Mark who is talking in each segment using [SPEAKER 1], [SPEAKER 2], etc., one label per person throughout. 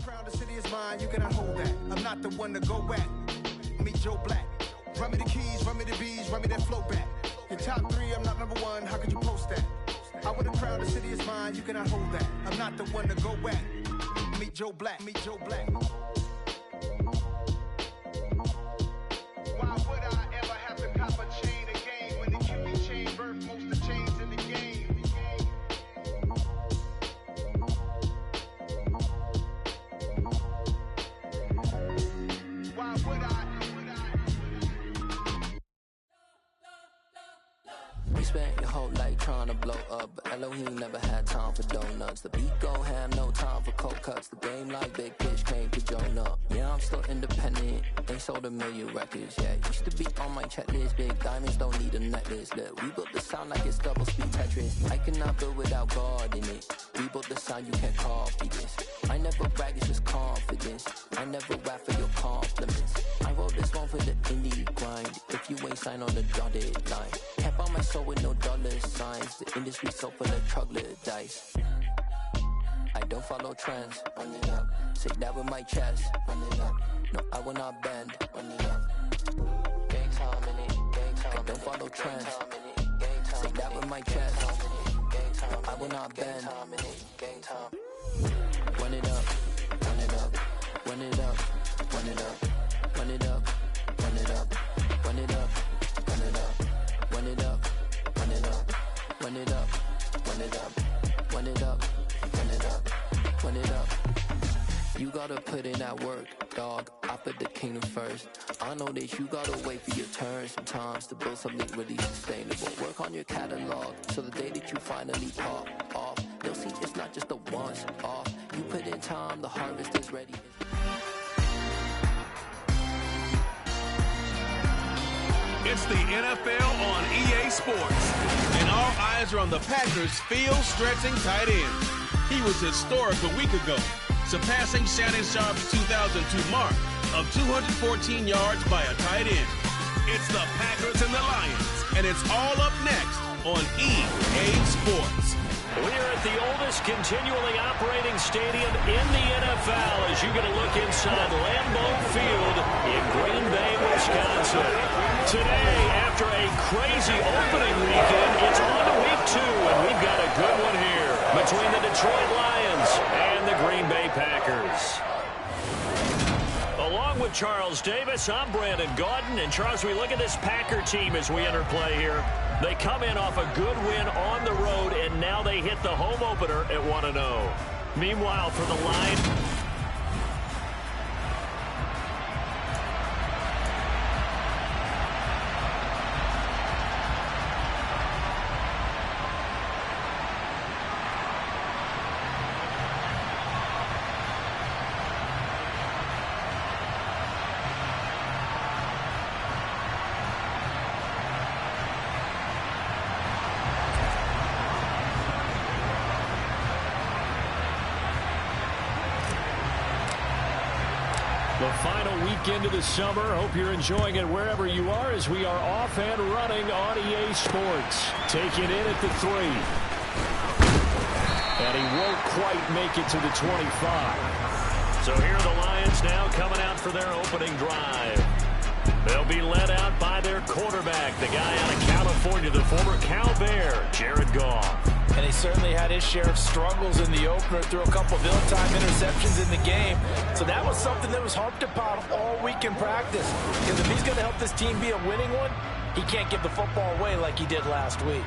[SPEAKER 1] crown, the city is mine, you cannot hold that. I'm not the one to go back. Meet Joe Black. Run me the keys, run me the bees, run me that flow back. In top 3, I'm not number 1, how could you post that? I want the crown, the city is mine, you cannot hold that. I'm not the one to go back. Meet Joe Black, meet Joe Black. Why would I ever have to cop a chain again when the Cupid chain birthed most of the chains in the game? Why would I?
[SPEAKER 2] We spent your whole life trying to blow up, but Elohim never had time for donuts. The beat go ham, no time for cold cuts. The game like Big Pitch came to Jonah. Yeah, I'm still independent, ain't sold a million records. Yeah, used to be on my checklist. Big diamonds don't need a necklace. Look, we built the sound like it's double speed Tetris. I cannot build without God in it. We built the sound, you can't copy this. I never brag, it's just confidence. I never rap for your compliments. I wrote this one for the indie grind. If you ain't signed on the dotted line, can't buy my soul with no dollar signs. The industry so full of troglodytes. I don't follow trends. Run it up. Say that with my chest. Run it up. No, I will not bend. Run it up. Gang time in it. Gang time. I don't follow trends. Say that with my chest. No, I will not bend. Gang time. Run it up. Run it up. Run it up. Run it up. Run it up. Run it up. Run it up. Run it up. Run it up. Run it up. Run it up. Run it up. Run it up. Run it up. Run it up. You gotta put in that work, dog. I put the kingdom first. I know that you gotta wait for your turn sometimes to build something really sustainable. Work on your catalog so the day that you finally pop off, they'll see it's not just a once off. You put in time, the harvest is ready.
[SPEAKER 3] It's the NFL on EA Sports, and all eyes are on the Packers' field-stretching tight end. He was historic a week ago, surpassing Shannon Sharpe's 2002 mark of 214 yards by a tight end. It's the Packers and the Lions, and it's all up next on EA Sports.
[SPEAKER 4] We are at the oldest continually operating stadium in the NFL as you get a look inside Lambeau Field in Green Bay, Wisconsin. Today, after a crazy opening weekend, it's on to week 2, and we've got a good one here between the Detroit Lions and the Green Bay Packers. Along with Charles Davis, I'm Brandon Gaudin. And Charles, we look at this Packer team as we enter play here. They come in off a good win on the road, and now they hit the home opener at 1-0. Meanwhile, for the Lions, the final weekend of the summer. Hope you're enjoying it wherever you are as we are off and running on EA Sports. Taking in at the 3. And he won't quite make it to the 25. So here are the Lions now coming out for their opening drive. They'll be led out by their quarterback, the guy out of California, the former Cal Bear, Jared Goff.
[SPEAKER 5] And he certainly had his share of struggles in the opener, threw a couple of ill-timed interceptions in the game. So that was something that was harped upon all week in practice. Because if he's going to help this team be a winning one, he can't give the football away like he did last week.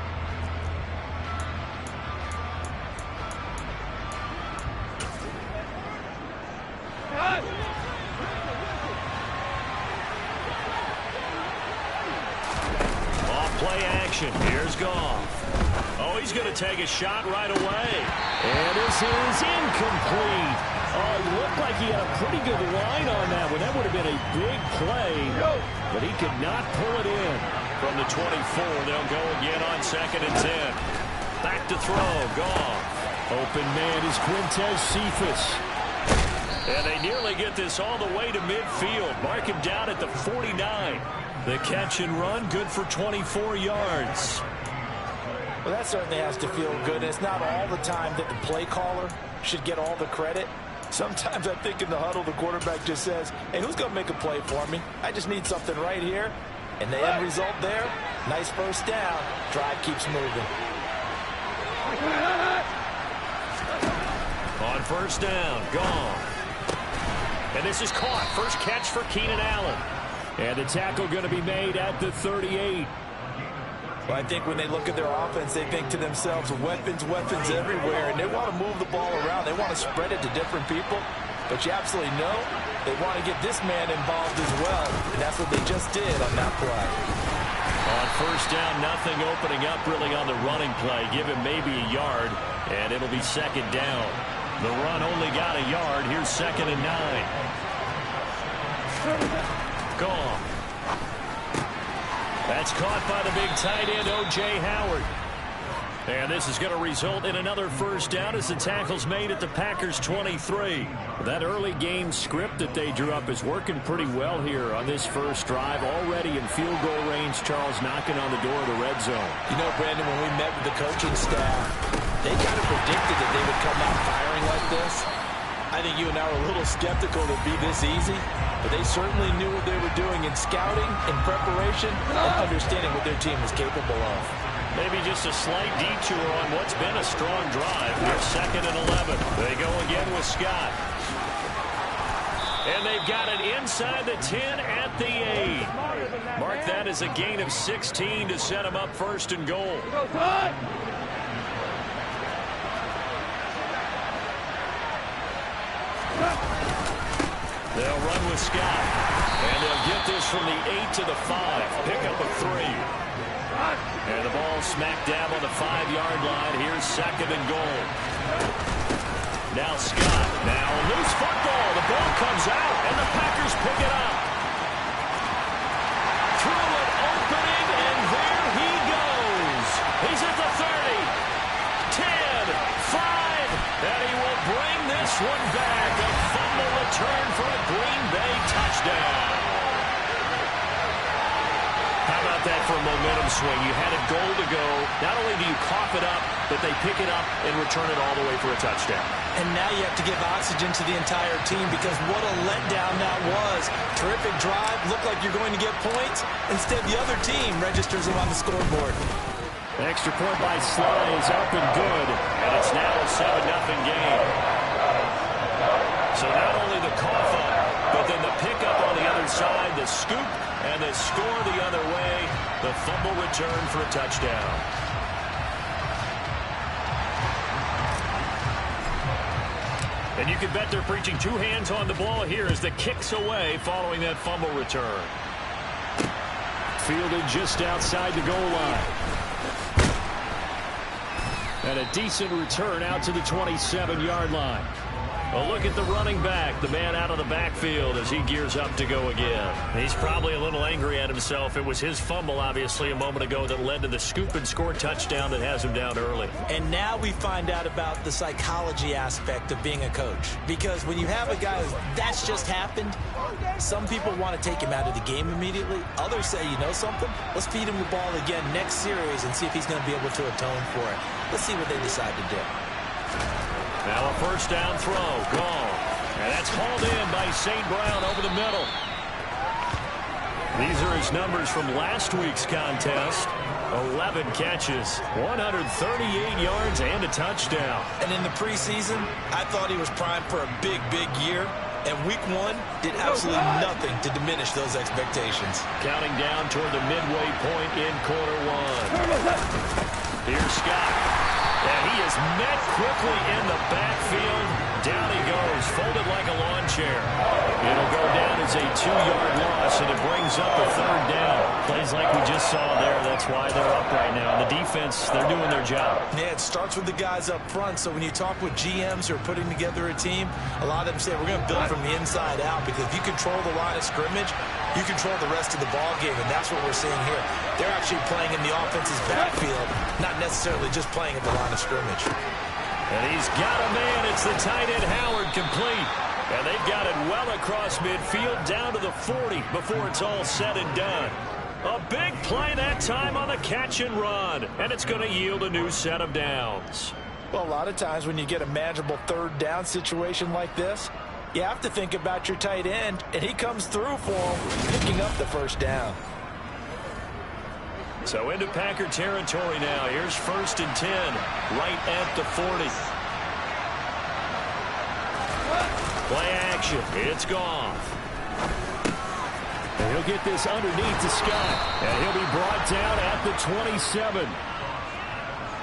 [SPEAKER 4] Off-play action. Here's Goff. Oh, he's going to take a shot right away. And this is incomplete. Oh, it looked like he had a pretty good line on that one. That would have been a big play, but he could not pull it in. From the 24, they'll go again on 2nd and 10. Back to throw, Goff. Open man is Quintez Cephas. And they nearly get this all the way to midfield. Mark him down at the 49. The catch and run, good for 24 yards.
[SPEAKER 5] Well, that certainly has to feel good. It's not all the time that the play caller should get all the credit. Sometimes I think in the huddle, the quarterback just says, hey, who's going to make a play for me? I just need something right here. And the end result there, nice first down. Drive keeps moving.
[SPEAKER 4] On first down, gone. And this is caught. First catch for Keenan Allen. And the tackle going to be made at the 38.
[SPEAKER 5] Well, I think when they look at their offense, they think to themselves, weapons, weapons everywhere. And they want to move the ball around. They want to spread it to different people. But you absolutely know they want to get this man involved as well. And that's what they just did on that play.
[SPEAKER 4] On first down, nothing opening up really on the running play. Give him maybe a yard, and it'll be second down. The run only got a yard. Here's 2nd and 9. Gone. That's caught by the big tight end, O.J. Howard. And this is going to result in another first down as the tackle's made at the Packers' 23. That early game script that they drew up is working pretty well here on this first drive. Already in field goal range, Charles knocking on the door of the red zone.
[SPEAKER 5] You know, Brandon, when we met with the coaching staff, they kind of predicted that they would come out firing like this. I think you and I were a little skeptical that it'd be this easy, but they certainly knew what they were doing in scouting, in preparation, and understanding what their team was capable of.
[SPEAKER 4] Maybe just a slight detour on what's been a strong drive. They're 2nd and 11. They go again with Scott. And they've got it inside the 10 at the 8. Mark that as a gain of 16 to set them up 1st and goal. They'll run with Scott. And they'll get this from the 8 to the 5. Pick up a 3. And the ball smack dab on the 5-yard line. Here's 2nd and goal. Now Scott. Now a loose football. The ball comes out, and the Packers pick it up. Through an opening, and there he goes. He's at the 30. 10, 5, and he will bring this one back. A fumble return for a Green Bay touchdown. How about that for a momentum swing? You had a goal to go. Not only do you cough it up, but they pick it up and return it all the way for a touchdown.
[SPEAKER 5] And now you have to give oxygen to the entire team because what a letdown that was. Terrific drive. Looked like you're going to get points. Instead, the other team registers them on the scoreboard.
[SPEAKER 4] The extra point by Sly is up and good. And it's now a 7-0 game. So not only the cough up, but then the pickup on the other side, the scoop, and the score the other way. The fumble return for a touchdown. And you can bet they're preaching 2 hands on the ball here as the kick's away following that fumble return. Fielded just outside the goal line. And a decent return out to the 27-yard line. A look at the running back, the man out of the backfield as he gears up to go again. He's probably a little angry at himself. It was his fumble, obviously, a moment ago that led to the scoop and score touchdown that has him down early.
[SPEAKER 5] And now we find out about the psychology aspect of being a coach. Because when you have a guy that's just happened, some people want to take him out of the game immediately. Others say, you know something? Let's feed him the ball again next series and see if he's going to be able to atone for it. Let's see what they decide to do.
[SPEAKER 4] Now a first down throw, gone. And that's hauled in by St. Brown over the middle. These are his numbers from last week's contest. 11 catches, 138 yards, and a touchdown.
[SPEAKER 5] And in the preseason, I thought he was primed for a big, big year. And week 1 did absolutely nothing to diminish those expectations.
[SPEAKER 4] Counting down toward the midway point in quarter 1. Here's Scott. And he is met quickly in the backfield. Down he goes, folded like a lawn chair. It'll go down as a 2-yard loss, and it brings up a 3rd down. Plays like we just saw there. That's why they're up right now. The defense, they're doing their job.
[SPEAKER 5] Yeah, it starts with the guys up front. So when you talk with GMs who are putting together a team, a lot of them say, we're going to build from the inside out, because if you control the line of scrimmage, you control the rest of the ball game, and that's what we're seeing here. They're actually playing in the offense's backfield, not necessarily just playing at the line of scrimmage.
[SPEAKER 4] And he's got a man. It's the tight end, Howard, complete. And they've got it well across midfield down to the 40 before it's all said and done. A big play that time on the catch and run, and it's going to yield a new set of downs.
[SPEAKER 5] Well, a lot of times when you get a manageable third down situation like this, you have to think about your tight end, and he comes through for him, picking up the first down.
[SPEAKER 4] So into Packer territory now. Here's 1st and 10, right at the 40. Play action. It's Goff. And he'll get this underneath to Scott. And he'll be brought down at the 27.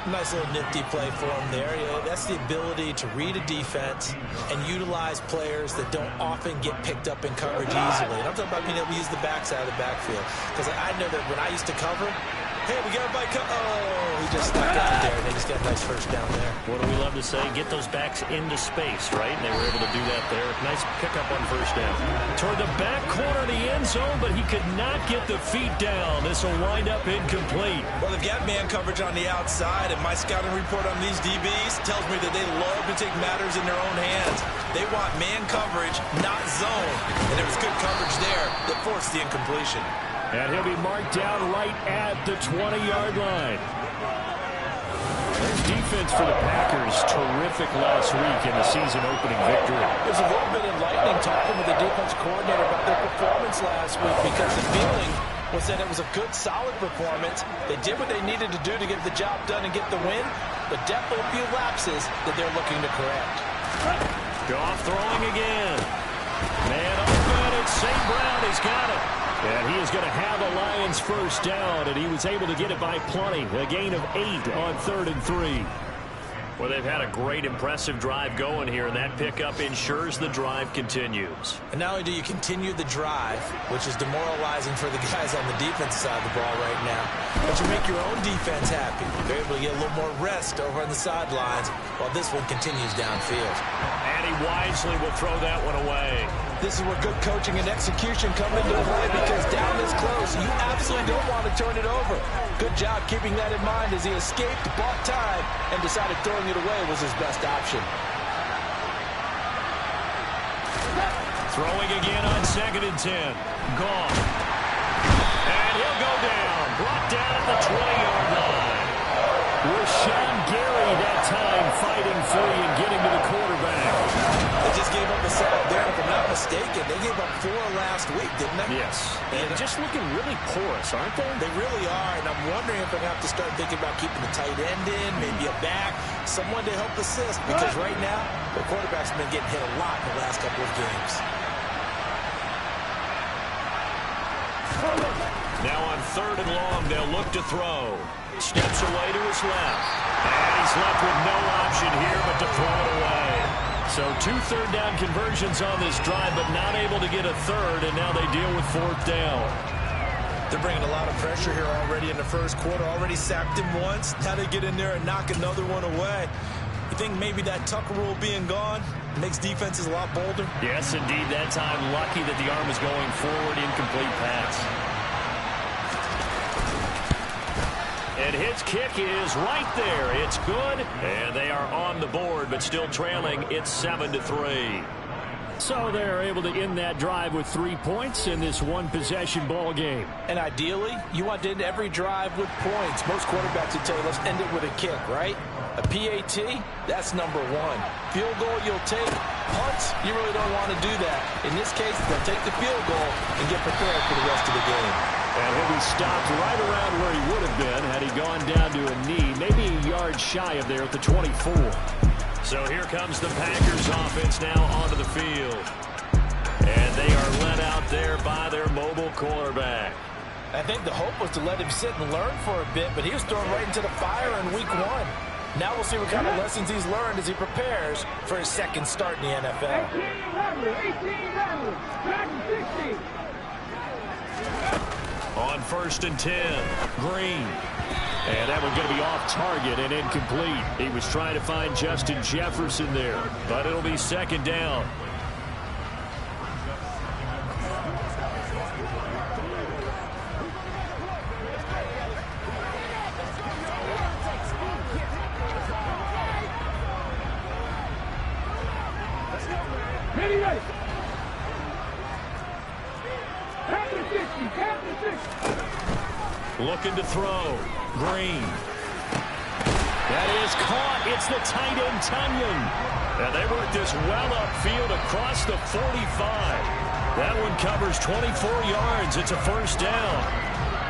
[SPEAKER 5] Nice little nifty play for him there. Yeah, that's the ability to read a defense and utilize players that don't often get picked up in coverage easily. And I'm talking about being able to use the backside of the backfield. Because I know that when I used to cover, hey, we got a bike. Oh, he just stuck out there, and they just got a nice first down there.
[SPEAKER 4] What do we love to say? Get those backs into space, right? And they were able to do that there. Nice pickup on first down. Toward the back corner of the end zone, but he could not get the feet down. This will wind up incomplete.
[SPEAKER 5] Well, they've got man coverage on the outside, and my scouting report on these DBs tells me that they love to take matters in their own hands. They want man coverage, not zone. And there was good coverage there that forced the incompletion.
[SPEAKER 4] And he'll be marked down right at the 20-yard line. There's defense for the Packers. Terrific last week in the season-opening victory.
[SPEAKER 5] There's a little bit enlightening talking with the defense coordinator about their performance last week, because the feeling was that it was a good, solid performance. They did what they needed to do to get the job done and get the win, but definitely a few lapses that they're looking to correct.
[SPEAKER 4] Goff throwing again. Man open, and St. Brown has got it. And he is going to have a Lions first down, and he was able to get it by plenty. A gain of 8 on 3rd and 3. Well, they've had a great, impressive drive going here, and that pickup ensures the drive continues.
[SPEAKER 5] And not only do you continue the drive, which is demoralizing for the guys on the defensive side of the ball right now, but you make your own defense happy. They're able to get a little more rest over on the sidelines while this one continues downfield.
[SPEAKER 4] And he wisely will throw that one away.
[SPEAKER 5] This is where good coaching and execution come into play, because down this close, you absolutely don't want to turn it over. Good job keeping that in mind as he escaped, bought time, and decided throwing it away was his best option.
[SPEAKER 4] Throwing again on 2nd and 10. Goff. And he'll go down. Brought down at the 20-yard line. Rashawn Gary that time fighting free and getting to the quarterback.
[SPEAKER 5] They just gave up a sack there, if I'm not mistaken. They gave up 4 last week, didn't they?
[SPEAKER 4] Yes. And just looking really porous, aren't they?
[SPEAKER 5] They really are, and I'm wondering if they'll have to start thinking about keeping the tight end in, maybe a back, someone to help assist, because right now, the quarterback's been getting hit a lot in the last couple of games.
[SPEAKER 4] Now on 3rd and long, they'll look to throw. Steps away to his left. And he's left with no option here but to throw it away. So 2 third-down conversions on this drive, but not able to get a third, and now they deal with 4th down.
[SPEAKER 5] They're bringing a lot of pressure here already in the first quarter. Already sacked him once. Now they get in there and knock another one away. You think maybe that Tucker rule being gone makes defenses a lot bolder?
[SPEAKER 4] Yes, indeed. That time, lucky that the arm is going forward. Incomplete pass. And his kick is right there. It's good. And they are on the board, but still trailing. It's 7-3. So they're able to end that drive with 3 points in this one-possession ball game.
[SPEAKER 5] And ideally, you want to end every drive with points. Most quarterbacks would tell you, let's end it with a kick, right? A PAT, that's number 1. Field goal, you'll take. Punts, you really don't want to do that. In this case, they'll take the field goal and get prepared for the rest of the game.
[SPEAKER 4] And he'll be stopped right around where he would have been had he gone down to a knee, maybe a yard shy of there at the 24. So here comes the Packers offense now onto the field. And they are led out there by their mobile quarterback.
[SPEAKER 5] I think the hope was to let him sit and learn for a bit, but he was thrown right into the fire in week 1. Now we'll see what kind of lessons he's learned as he prepares for his second start in the NFL.
[SPEAKER 6] 18-11, 60.
[SPEAKER 4] On 1st and 10, Green. And that one's going to be off target and incomplete. He was trying to find Justin Jefferson there, but it'll be 2nd down.
[SPEAKER 6] Ready.
[SPEAKER 4] Looking to throw. Green. That is caught. It's the tight end, Tonyan. And they work this well upfield across the 45. That one covers 24 yards. It's a first down.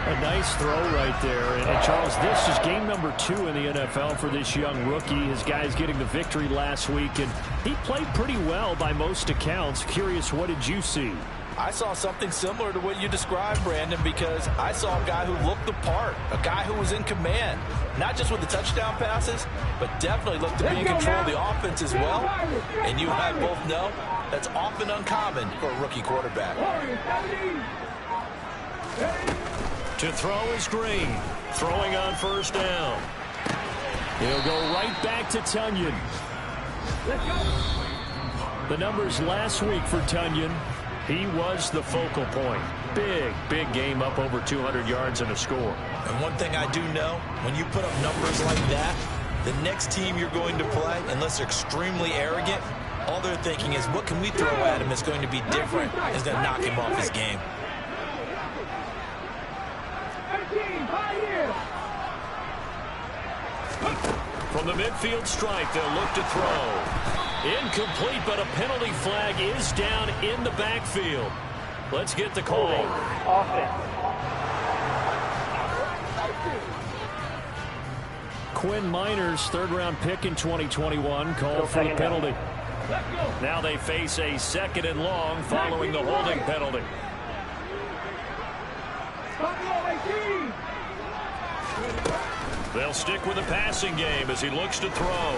[SPEAKER 4] A nice throw right there. And Charles, this is game number 2 in the NFL for this young rookie. His guys getting the victory last week, and he played pretty well by most accounts. Curious, what did you see?
[SPEAKER 5] I saw something similar to what you described, Brandon, because I saw a guy who looked the part, a guy who was in command, not just with the touchdown passes, but definitely looked to be in control of the offense as well. And you and I both know that's often uncommon for a rookie quarterback.
[SPEAKER 4] To throw is Green. Throwing on first down. He'll go right back to Tonyan. The numbers last week for Tonyan. He was the focal point. Big game, up over 200 yards and a score.
[SPEAKER 5] And one thing I do know, when you put up numbers like that, the next team you're going to play, unless they're extremely arrogant, all they're thinking is, what can we throw at him that's going to be different, is going to knock him off his game.
[SPEAKER 4] From the midfield stripe, they'll look to throw. Incomplete, but a penalty flag is down in the backfield. Let's get the call. Quinn Miners, third-round pick in 2021, called for the penalty. Now they face a 2nd and long following the holding penalty. They'll stick with the passing game as he looks to throw.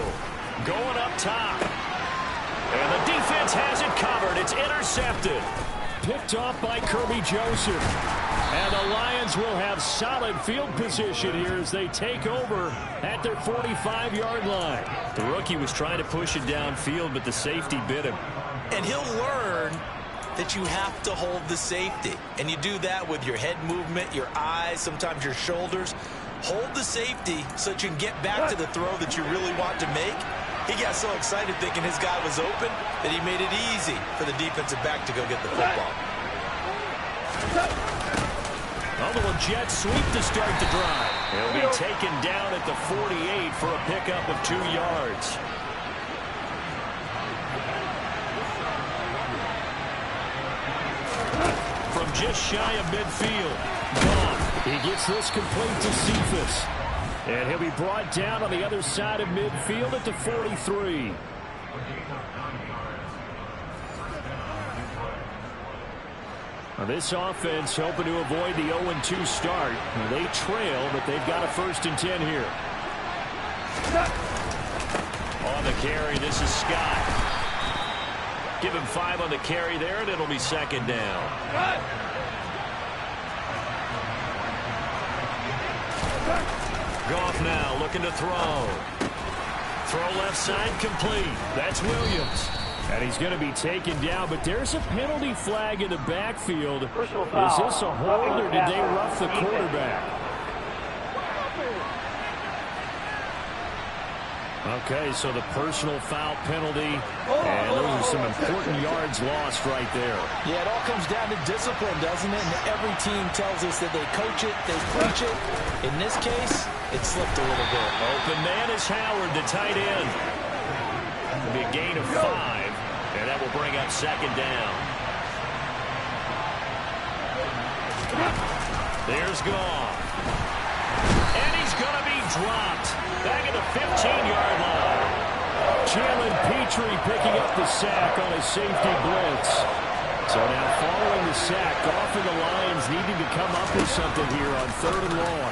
[SPEAKER 4] Going up top. And the defense has it covered. It's intercepted. Picked off by Kirby Joseph. And the Lions will have solid field position here as they take over at their 45-yard line. The rookie was trying to push it downfield, but the safety bit him.
[SPEAKER 5] And he'll learn that you have to hold the safety. And you do that with your head movement, your eyes, sometimes your shoulders. Hold the safety so that you can get back to the throw that you really want to make. He got so excited thinking his guy was open that he made it easy for the defensive back to go get the football.
[SPEAKER 4] A little jet sweep to start the drive. He'll be taken down at the 48 for a pickup of 2 yards. From just shy of midfield, gone. He gets this complete to Cephas. And he'll be brought down on the other side of midfield at the 43. Now this offense hoping to avoid the 0-2 start. They trail, but they've got a 1st and 10 here. On the carry, this is Scott. Give him 5 on the carry there, and it'll be 2nd down. Goff now looking to throw. Throw left side complete. That's Williams. And he's going to be taken down, but there's a penalty flag in the backfield. Is this a hold, or did they rough the quarterback? Okay, so the personal foul penalty, and those are some important yards lost right there.
[SPEAKER 5] Yeah, it all comes down to discipline, doesn't it? And every team tells us that they coach it, they preach it. In this case, it slipped a little bit.
[SPEAKER 4] Open man is Howard, the tight end. It'll be a gain of 5, and that will bring up 2nd down. There's Goff. And he's going to be dropped. Back at the 15-yard line. Jalen Petrie picking up the sack on a safety blitz. So now following the sack, Goff and the Lions needing to come up with something here on 3rd and long.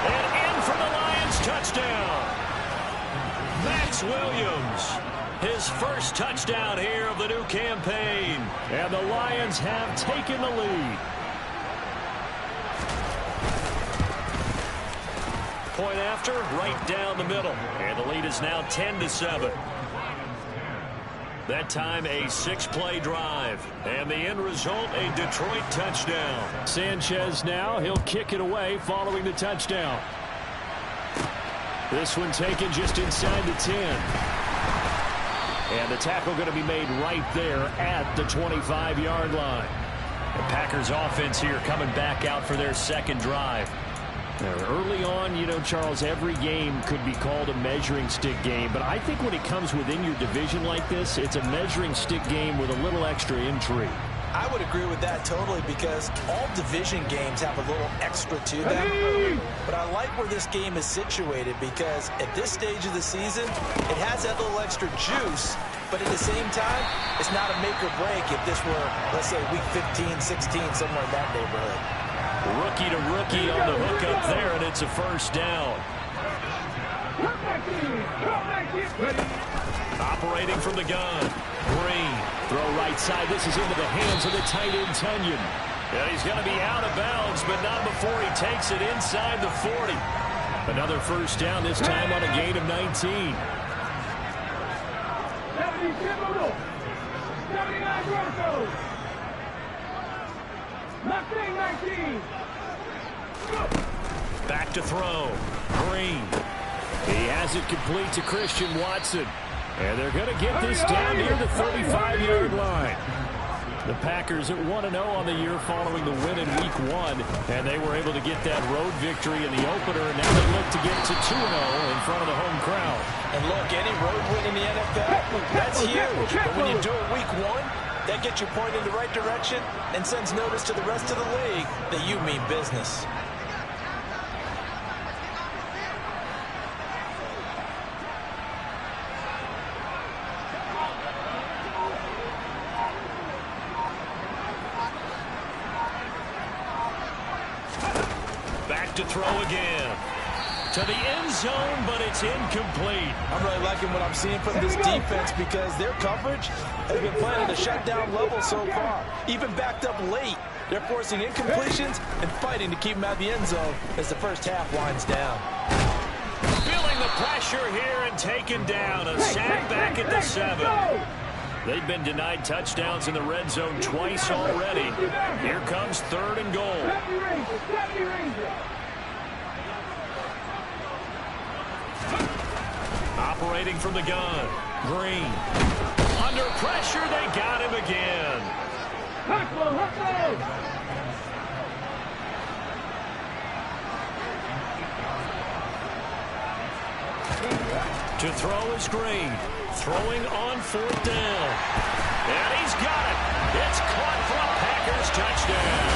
[SPEAKER 4] And in for the Lions touchdown. Max Williams. His first touchdown here of the new campaign. And the Lions have taken the lead. Point after, right down the middle. And the lead is now 10-7. That time a 6-play drive. And the end result, a Detroit touchdown. Sanchez now, he'll kick it away following the touchdown. This one taken just inside the 10. And the tackle going to be made right there at the 25-yard line. The Packers offense here coming back out for their 2nd drive. Early on, you know, Charles, every game could be called a measuring stick game. But I think when it comes within your division like this, it's a measuring stick game with a little extra intrigue.
[SPEAKER 5] I would agree with that totally, because all division games have a little extra to them. But I like where this game is situated, because at this stage of the season, it has that little extra juice. But at the same time, it's not a make or break if this were, let's say, week 15, 16, somewhere in that neighborhood.
[SPEAKER 4] Rookie to rookie on the hook up there, and it's a first down. Operating from the gun. Green. Throw right side. This is into the hands of the tight end, Tonyan. And he's going to be out of bounds, but not before he takes it inside the 40. Another first down, this time on a gain of 19.
[SPEAKER 6] 79 Broncos. 19.
[SPEAKER 4] Back to throw. Green. He has it complete to Christian Watson. And they're going to get this down near the 35-yard line. The Packers at 1-0 on the year following the win in Week 1. And they were able to get that road victory in the opener. And now they look to get to 2-0 in front of the home crowd.
[SPEAKER 5] And look, any road win in the NFL, that's huge. But when you do it Week 1, that gets you pointed in the right direction and sends notice to the rest of the league that you mean business.
[SPEAKER 4] Back to throw again. To the end zone, but it's incomplete.
[SPEAKER 5] I'm really liking what I'm seeing from this defense, because their coverage has been playing at a shutdown level so far. Even backed up late, they're forcing incompletions and fighting to keep them out of the end zone as the first half winds down.
[SPEAKER 4] Feeling the pressure here and taken down. A sack back at the 7. They've been denied touchdowns in the red zone twice already. Here comes 3rd and goal. Operating from the gun. Green. Under pressure, they got him again. To throw is Green. Throwing on 4th down. And he's got it. It's caught for a Packers touchdown.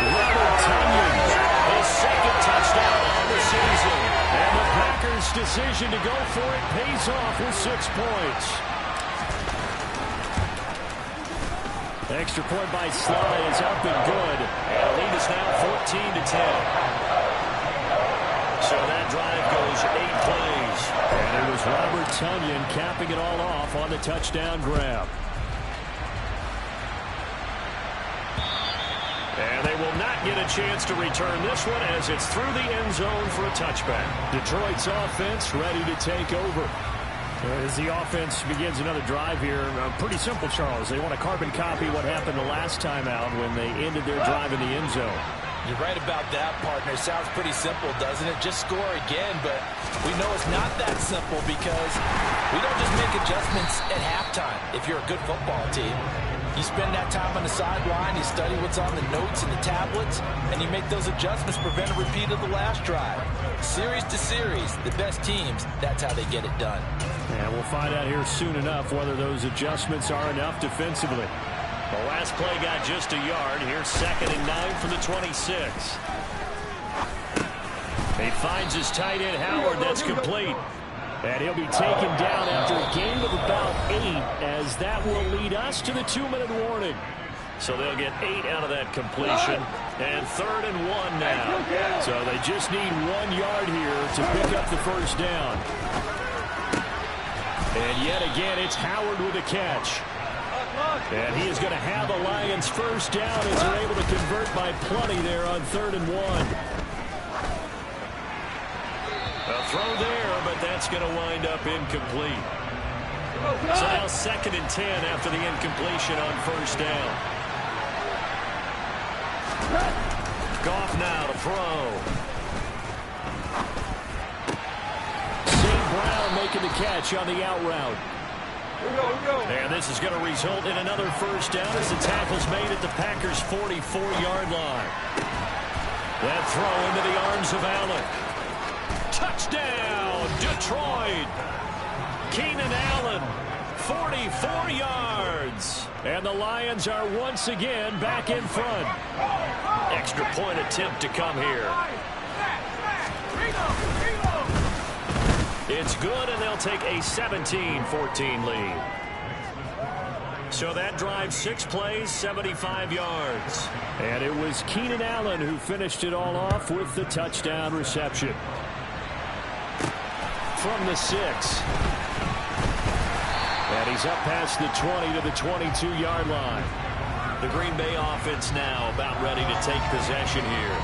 [SPEAKER 4] Robert Tonyan, his 2nd touchdown on the season. And the Packers' decision to go for it pays off with 6 points. Extra point by Sly is up and good. And the lead is now 14-10. So that drive goes 8 plays. And it was Robert Tonyan capping it all off on the touchdown grab. And they will not get a chance to return this one as it's through the end zone for a touchback. Detroit's offense ready to take over. As the offense begins another drive here, pretty simple, Charles. They want to carbon copy what happened the last time out when they ended their drive in the end zone.
[SPEAKER 5] You're right about that, partner. Sounds pretty simple, doesn't it? Just score again, but we know it's not that simple, because we don't just make adjustments at halftime if you're a good football team. You spend that time on the sideline, you study what's on the notes and the tablets, and you make those adjustments to prevent a repeat of the last drive. Series to series, the best teams, that's how they get it done.
[SPEAKER 4] And we'll find out here soon enough whether those adjustments are enough defensively. The last play got just a yard. Here's 2nd and 9 from the 26. He finds his tight end, Howard. That's complete. And he'll be taken down after a gain of about 8, as that will lead us to the 2-minute warning. So they'll get 8 out of that completion. And 3rd and 1 now. So they just need 1 yard here to pick up the first down. And yet again, it's Howard with a catch. And he is going to have the Lions first down as they're able to convert by plenty there on 3rd and 1. A throw there, but that's going to wind up incomplete. So now 2nd and 10 after the incompletion on first down. Goff now to throw. St. Brown making the catch on the out route. And this is going to result in another first down as the tackle's made at the Packers' 44-yard line. That throw into the arms of Allen. Touchdown, Detroit. Keenan Allen, 44 yards. And the Lions are once again back in front. Extra point attempt to come here. It's good, and they'll take a 17-14 lead. So that drive, 6 plays, 75 yards. And it was Keenan Allen who finished it all off with the touchdown reception. From the 6. And he's up past the 20 to the 22-yard line. The Green Bay offense now about ready to take possession here.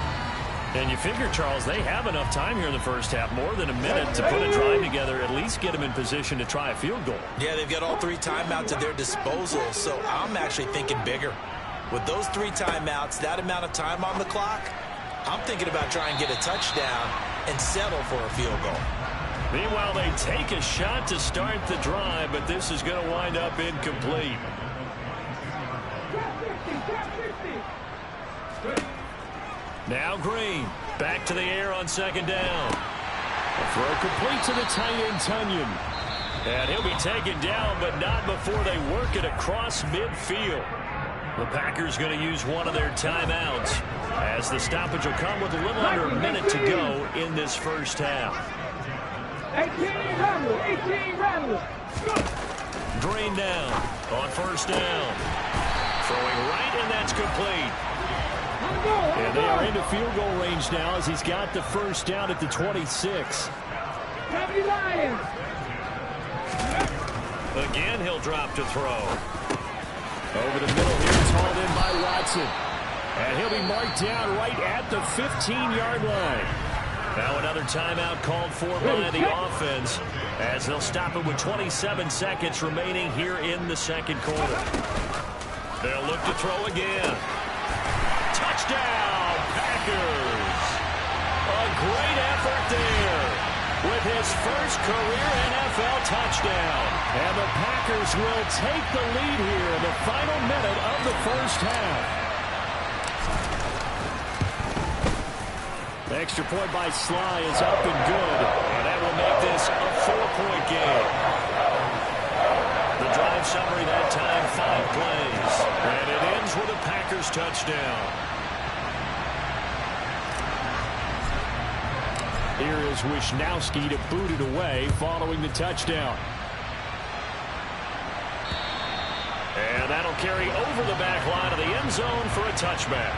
[SPEAKER 4] And you figure, Charles, they have enough time here in the first half, more than a minute, to put a drive together, at least get them in position to try a field goal.
[SPEAKER 5] Yeah, they've got all 3 timeouts at their disposal, so I'm actually thinking bigger. With those 3 timeouts, that amount of time on the clock, I'm thinking about trying to get a touchdown and settle for a field goal.
[SPEAKER 4] Meanwhile, they take a shot to start the drive, but this is going to wind up incomplete. Now Green, back to the air on second down. A throw complete to the tight end, Tunyon. And he'll be taken down, but not before they work it across midfield. The Packers going to use one of their timeouts, as the stoppage will come with a little under a minute to go in this first half.
[SPEAKER 6] 18 Rebels.
[SPEAKER 4] Green down on first down. Throwing right, and that's complete. And they are into field goal range now as he's got the first down at the 26. Again, he'll drop to throw. Over the middle here, it's hauled in by Watson. And he'll be marked down right at the 15-yard line. Now another timeout called for by the offense, as they'll stop it with 27 seconds remaining here in the second quarter. They'll look to throw again. Touchdown, Packers! A great effort there with his first career NFL touchdown. And the Packers will take the lead here in the final minute of the first half. The extra point by Sly is up and good, and that will make this a 4-point game. The drive summary that time, 5 plays, and it ends with a Packers touchdown. Here is Wisnowski to boot it away following the touchdown. And that'll carry over the back line of the end zone for a touchback.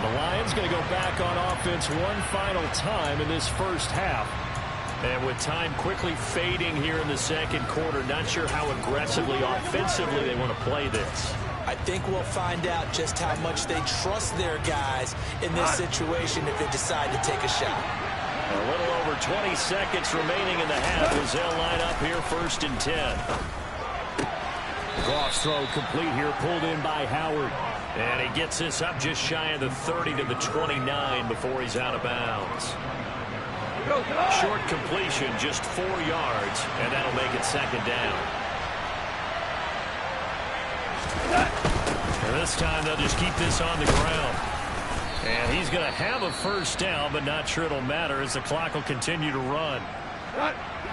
[SPEAKER 4] The Lions going to go back on offense one final time in this first half. And with time quickly fading here in the second quarter, not sure how aggressively, offensively they want to play this.
[SPEAKER 5] I think we'll find out just how much they trust their guys in this situation if they decide to take a shot.
[SPEAKER 4] A little over 20 seconds remaining in the half as they'll line up here first and 10. Cross throw complete here, pulled in by Howard. And he gets this up just shy of the 30 to the 29 before he's out of bounds. Short completion, just 4 yards, and that'll make it second down. And this time they'll just keep this on the ground. And he's going to have a first down, but not sure it'll matter as the clock will continue to run.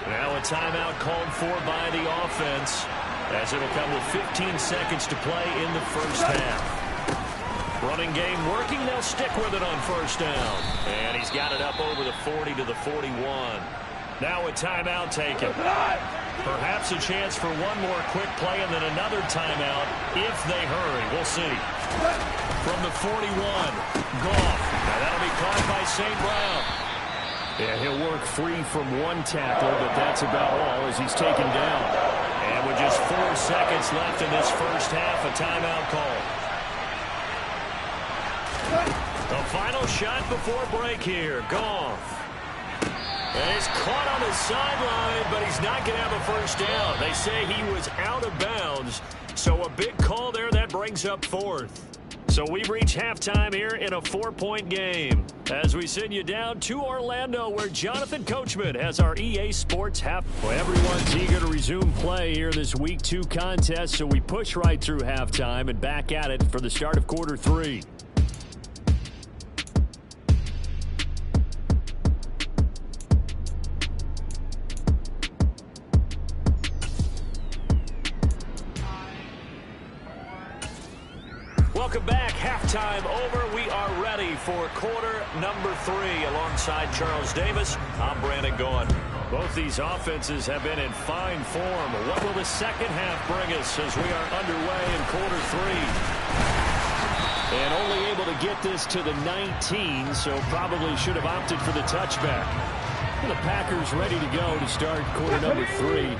[SPEAKER 4] Now a timeout called for by the offense, as it'll come with 15 seconds to play in the first half. Running game working, they'll stick with it on first down. And he's got it up over the 40 to the 41. Now a timeout taken. Perhaps a chance for one more quick play and then another timeout if they hurry. We'll see. From the 41, Goff. Now that'll be caught by St. Brown. Yeah, he'll work free from one tackle, but that's about all as he's taken down. And with just 4 seconds left in this first half, a timeout call. The final shot before break here. Goff. And he's caught on the sideline, but he's not going to have a first down. They say he was out of bounds. So a big call there that brings up 4th. So we've reached halftime here in a 4-point game. As we send you down to Orlando, where Jonathan Coachman has our EA Sports half. Well, everyone's eager to resume play here this Week 2 contest, so we push right through halftime and back at it for the start of quarter 3. Welcome back. Halftime over. We are ready for quarter number 3. Alongside Charles Davis, I'm Brandon Gaughan. Both these offenses have been in fine form. What will the second half bring us as we are underway in quarter 3? And only able to get this to the 19, so probably should have opted for the touchback. The Packers ready to go to start quarter number 3.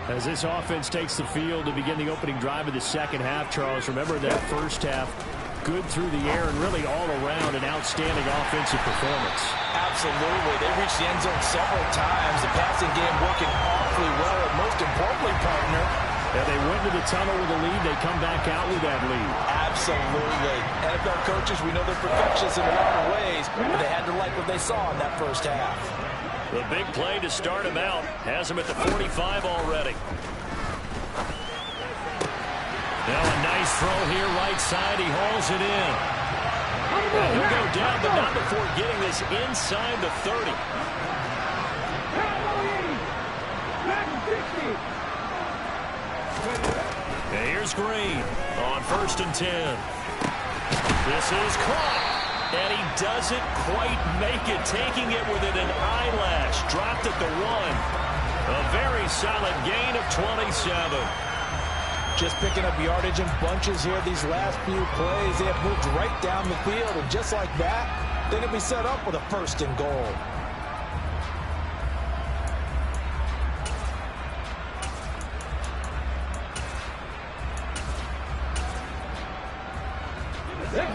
[SPEAKER 4] As this offense takes the field to begin the opening drive of the second half, Charles, remember that first half, good through the air and really all around an outstanding offensive performance.
[SPEAKER 5] Absolutely. They reached the end zone several times. The passing game working awfully well, and most importantly, partner,
[SPEAKER 4] yeah, they went to the tunnel with a lead. They come back out with that lead.
[SPEAKER 5] Absolutely. NFL coaches, we know they're perfectionists in a lot of ways, but they had to like what they saw in that first half.
[SPEAKER 4] The big play to start him out has him at the 45 already. Now a nice throw here right side. He hauls it in. And he'll go down, but not before getting this inside the 30. And here's Green on 1st and 10. This is caught. And he doesn't quite make it, taking it within an eyelash. Dropped at the 1. A very solid gain of 27.
[SPEAKER 5] Just picking up yardage in bunches here these last few plays. They have moved right down the field, and just like that, they're going to be set up with a 1st and goal.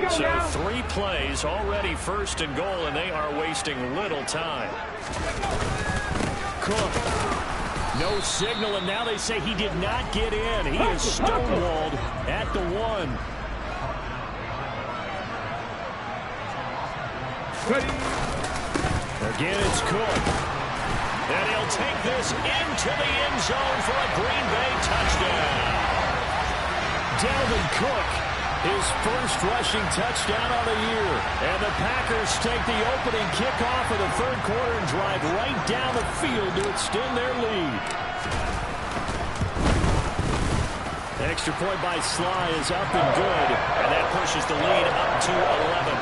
[SPEAKER 4] So 3 plays already 1st and goal, and they are wasting little time. Cook. No signal, and now they say he did not get in. He is stonewalled at the 1. Again, it's Cook. And he'll take this into the end zone for a Green Bay touchdown. Dalvin Cook, his first rushing touchdown of the year. And the Packers take the opening kickoff of the 3rd quarter and drive right down the field to extend their lead. Extra point by Sly is up and good. And that pushes the lead up to 11.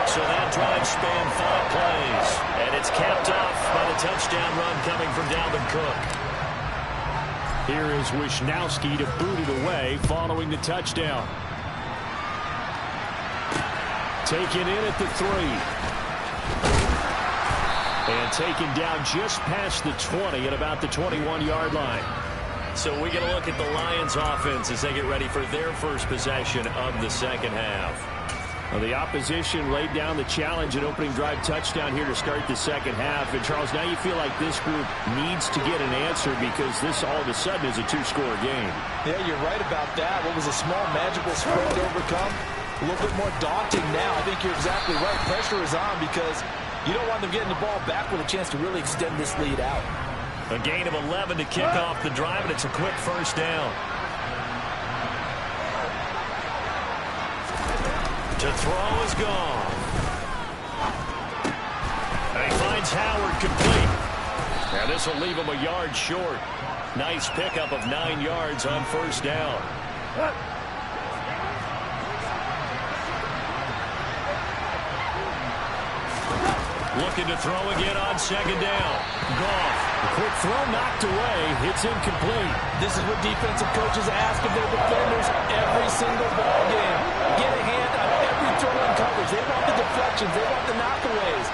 [SPEAKER 4] So that drive spanned 5 plays. And it's capped off by the touchdown run coming from Dalvin Cook. Here is Wisnowski to boot it away following the touchdown. Taken in at the 3. And taken down just past the 20 at about the 21-yard line. So we get a look at the Lions offense as they get ready for their first possession of the second half. Well, the opposition laid down the challenge and opening drive touchdown here to start the second half. And, Charles, now you feel like this group needs to get an answer because this all of a sudden is a 2-score game.
[SPEAKER 5] Yeah, you're right about that. What was a small magical spread to overcome? A little bit more daunting now. I think you're exactly right. Pressure is on because you don't want them getting the ball back with a chance to really extend this lead out.
[SPEAKER 4] A gain of 11 to kick off the drive, and it's a quick 1st down. To throw is gone. And he finds Howard complete. And this will leave him a yard short. Nice pickup of 9 yards on 1st down. Looking to throw again on 2nd down. Goff. A quick throw knocked away. It's incomplete.
[SPEAKER 5] This is what defensive coaches ask of their defenders every single ball game. Get a hand on every throw in coverage. They want the deflections. They want the knockaways.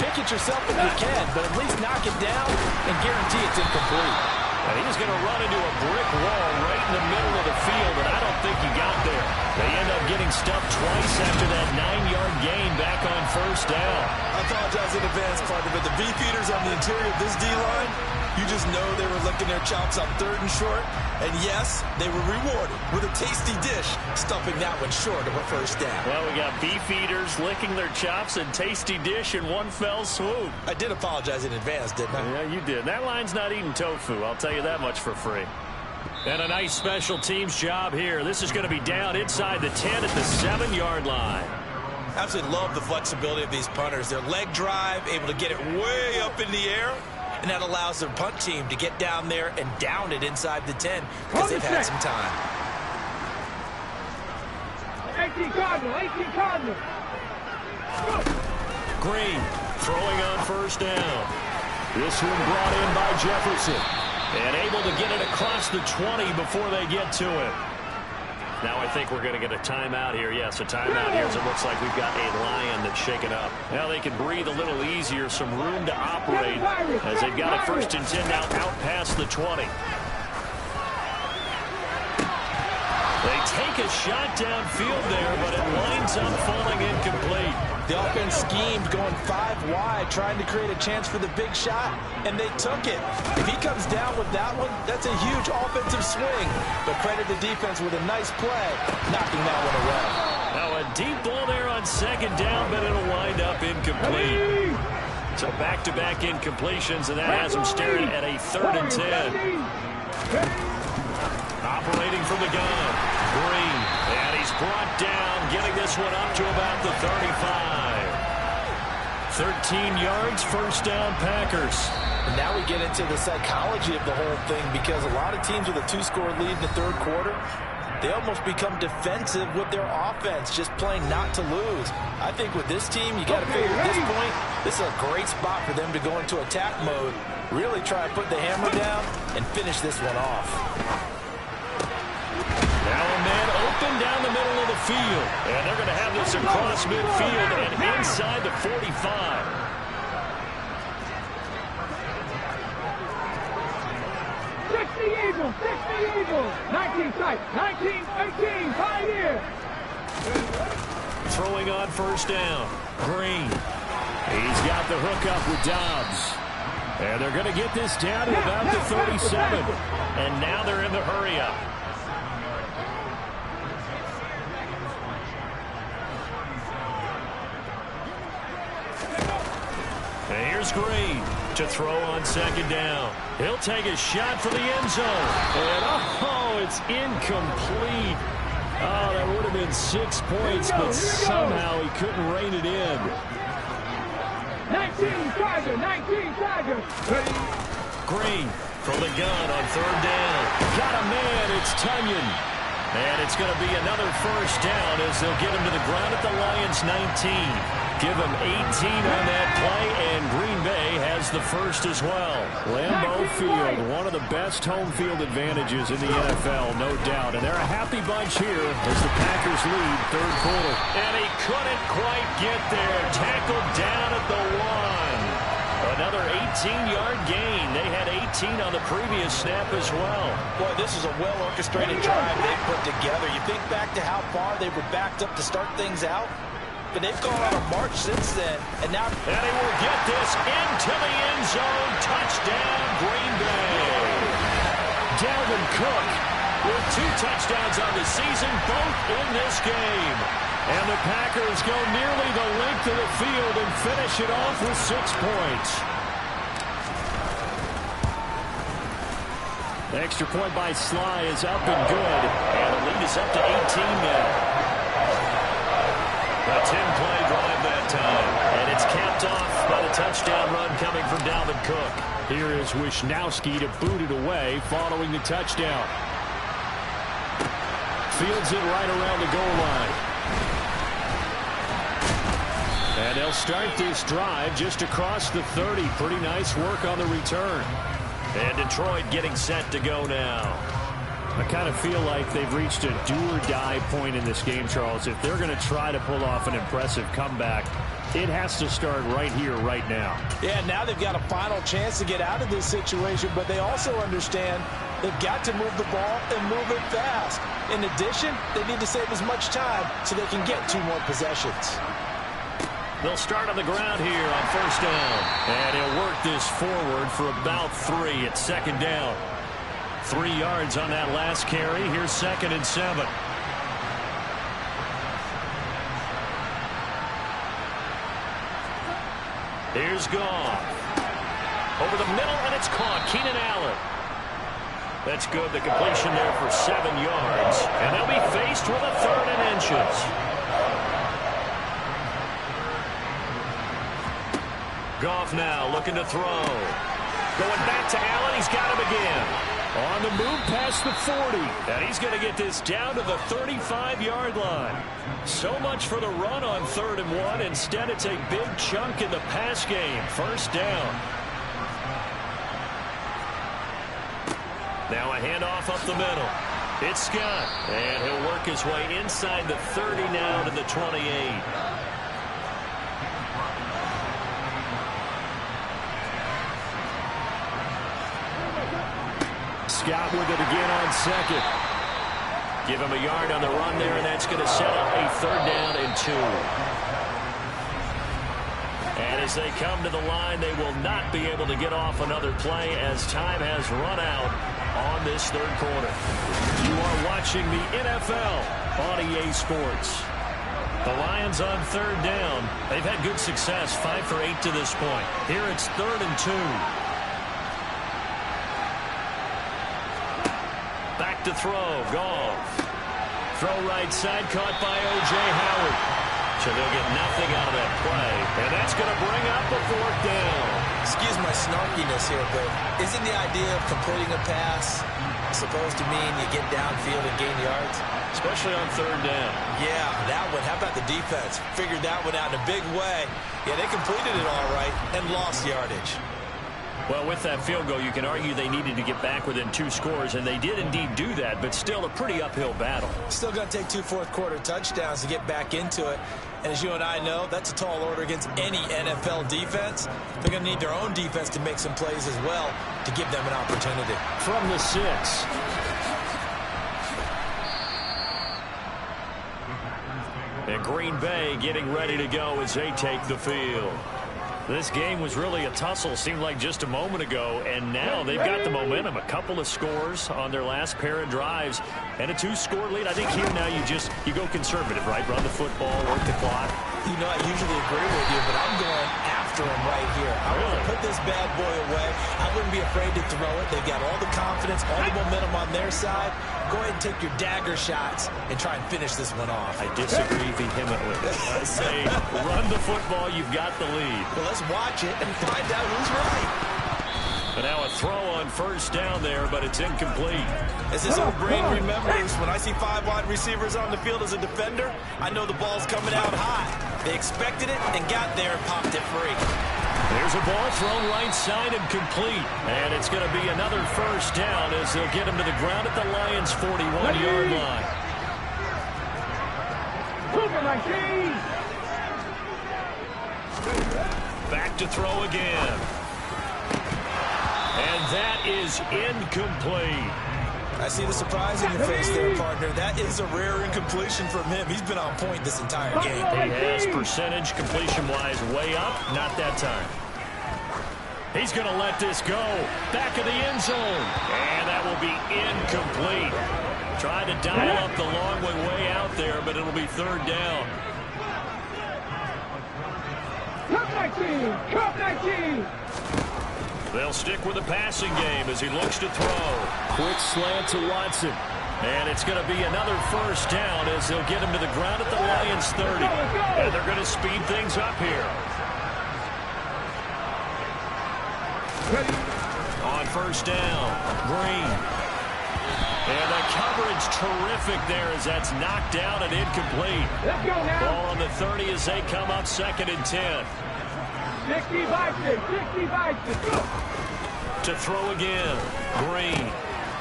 [SPEAKER 5] Pick it yourself if you can, but at least knock it down and guarantee it's incomplete.
[SPEAKER 4] And he's going to run into a brick wall right in the middle of the field, and I don't think he got there. They end up getting stuffed twice after that 9-yard gain back on 1st down.
[SPEAKER 7] I apologize in advance, partner, but the beefeaters on the interior of this D-line, you just know they were licking their chops on 3rd and short. And yes, they were rewarded with a tasty dish, stuffing that one short of a 1st down.
[SPEAKER 4] Well, we got beefeaters licking their chops and tasty dish in one fell swoop.
[SPEAKER 7] I did apologize in advance, didn't I?
[SPEAKER 4] Yeah, you did. That line's not eating tofu, I'll tell you that much for free. And a nice special teams job here. This is going to be down inside the 10 at the 7-yard line.
[SPEAKER 7] Absolutely love the flexibility of these punters. Their leg drive, able to get it way up in the air, and that allows their punt team to get down there and down it inside the 10 because they've had some time.
[SPEAKER 6] 18 Cardinal, 18 Cardinal.
[SPEAKER 4] Green throwing on first down. This one brought in by Jefferson. And able to get it across the 20 before they get to it. Now I think we're going to get a timeout here. Yes, a timeout here as it looks like we've got a Lion that's shaken up. Now they can breathe a little easier, some room to operate as they've got a 1st and 10 now out past the 20. They take a shot downfield there, but it winds up falling incomplete.
[SPEAKER 5] The offense schemed going 5 wide, trying to create a chance for the big shot, and they took it. If he comes down with that one, that's a huge offensive swing. But credit the defense with a nice play, knocking that one away.
[SPEAKER 4] Now a deep ball there on 2nd down, but it'll wind up incomplete. So back-to-back incompletions, and that has him staring at a 3rd and 10. Operating from the gun, Green, and he's brought down, getting this one up to about the 35. 13 yards, 1st down, Packers.
[SPEAKER 5] And now we get into the psychology of the whole thing, because a lot of teams with a 2-score lead in the 3rd quarter, they almost become defensive with their offense, just playing not to lose. I think with this team, you got to figure at this point, this is a great spot for them to go into attack mode, really try and put the hammer down and finish this one off.
[SPEAKER 4] Now a man open down the middle of the field. And they're going to have this across midfield and inside the 45.
[SPEAKER 6] Eagles, 60 Eagles. 19 sight, 19, 18, Pioneer.
[SPEAKER 4] Throwing on 1st down. Green. He's got the hook up with Dobbs. And they're going to get this down to about the 37. And now they're in the hurry up. And here's Green to throw on 2nd down. He'll take a shot for the end zone. And oh, it's incomplete. Oh, that would have been 6 points, but somehow he couldn't rein it in.
[SPEAKER 6] 19 Tiger, 19 Tiger.
[SPEAKER 4] Green from the gun on 3rd down. Got a man, it's Tunyon. And it's going to be another 1st down as they'll get him to the ground at the Lions 19. Give him 18 on that play, and Green Bay has the 1st as well. Lambeau Field, one of the best home field advantages in the NFL, no doubt. And they're a happy bunch here as the Packers lead 3rd quarter. And he couldn't quite get there. Tackled down at the 1. Another 18-yard gain. They had 18 on the previous snap as well.
[SPEAKER 5] Boy, this is a well-orchestrated drive they put together. You think back to how far they were backed up to start things out, but they've gone on a march since then. And now
[SPEAKER 4] he will get this into the end zone. Touchdown, Green Bay. Dalvin Cook with 2 touchdowns on the season, both in this game. And the Packers go nearly the length of the field and finish it off with 6 points. The extra point by Sly is up and good. And the lead is up to 18 now. A 10-play drive that time. And it's capped off by the touchdown run coming from Dalvin Cook. Here is Wisnowski to boot it away following the touchdown. Fields it right around the goal line. And they'll start this drive just across the 30. Pretty nice work on the return. And Detroit getting set to go now. I kind of feel like they've reached a do-or-die point in this game, Charles. If they're going to try to pull off an impressive comeback, it has to start right here, right now.
[SPEAKER 5] Yeah, now they've got a final chance to get out of this situation, but they also understand they've got to move the ball and move it fast. In addition, they need to save as much time so they can get 2 more possessions.
[SPEAKER 4] They'll start on the ground here on 1st down. And he'll work this forward for about 3 at 2nd down. 3 yards on that last carry. Here's 2nd and 7. Here's Goff. Over the middle, and it's caught. Keenan Allen. That's good. The completion there for 7 yards. And they'll be faced with a 3rd and inches. Goff now looking to throw. Going back to Allen. He's got him again. On the move past the 40. And he's going to get this down to the 35-yard line. So much for the run on 3rd and 1. Instead, it's a big chunk in the pass game. First down. Now a handoff up the middle. It's Scott. And he'll work his way inside the 30 now to the 28. Scott with it again on 2nd. Give him a yard on the run there, and that's going to set up a 3rd down and 2. And as they come to the line, they will not be able to get off another play as time has run out on this 3rd quarter. You are watching the NFL on EA Sports. The Lions on 3rd down. They've had good success, 5 for 8 to this point. Here it's 3rd and 2. Back to throw. Goff. Throw right side. Caught by O.J. Howard. So they'll get nothing out of that play. And that's going to bring up a 4th down.
[SPEAKER 7] Excuse my snarkiness here, but isn't the idea of completing a pass supposed to mean you get downfield and gain yards?
[SPEAKER 4] Especially on 3rd down.
[SPEAKER 7] Yeah, that one. How about the defense? Figured that one out in a big way. Yeah, they completed it all right and lost yardage.
[SPEAKER 4] Well, with that field goal, you can argue they needed to get back within 2 scores, and they did indeed do that, but still a pretty uphill battle.
[SPEAKER 7] Still going to take 2 fourth-quarter touchdowns to get back into it. And as you and I know, that's a tall order against any NFL defense. They're going to need their own defense to make some plays as well to give them an opportunity.
[SPEAKER 4] From the 6. And Green Bay getting ready to go as they take the field. This game was really a tussle, seemed like just a moment ago, and now they've got the momentum. A couple of scores on their last pair of drives, and a 2-score lead. I think here now you go conservative, right? Run the football, work the clock.
[SPEAKER 7] You know, I usually agree with you, but I'm going after him right here. I want to put this bad boy away. I wouldn't be afraid to throw it. They've got all the confidence, all the momentum on their side. Go ahead and take your dagger shots and try and finish this one off.
[SPEAKER 4] I disagree vehemently. I say run the football. You've got the lead.
[SPEAKER 7] Well, let's watch it and find out who's right.
[SPEAKER 4] And now a throw on 1st down there, but it's incomplete.
[SPEAKER 7] As this old brain remembers, when I see 5 wide receivers on the field as a defender, I know the ball's coming out high. They expected it and got there and popped it free.
[SPEAKER 4] There's a ball thrown right side and complete. And it's going to be another 1st down as they'll get him to the ground at the Lions' 41-yard line. Back to throw again. And that is incomplete.
[SPEAKER 7] I see the surprise in your face there, partner. That is a rare incompletion from him. He's been on point this entire game.
[SPEAKER 4] He has percentage completion-wise way up. Not that time. He's going to let this go. Back of the end zone. And that will be incomplete. Tried to dial up the long way out there, but it'll be 3rd down.
[SPEAKER 6] Cup 19!
[SPEAKER 4] They'll stick with the passing game as he looks to throw. Quick slant to Watson. And it's going to be another 1st down as they'll get him to the ground at the Lions' 30. And they're going to speed things up here. On 1st down, Green. And the coverage terrific there as that's knocked down and incomplete.
[SPEAKER 6] Let's go now.
[SPEAKER 4] Ball on the 30 as they come up 2nd and 10.
[SPEAKER 6] 65, 65, go.
[SPEAKER 4] To throw again, Green.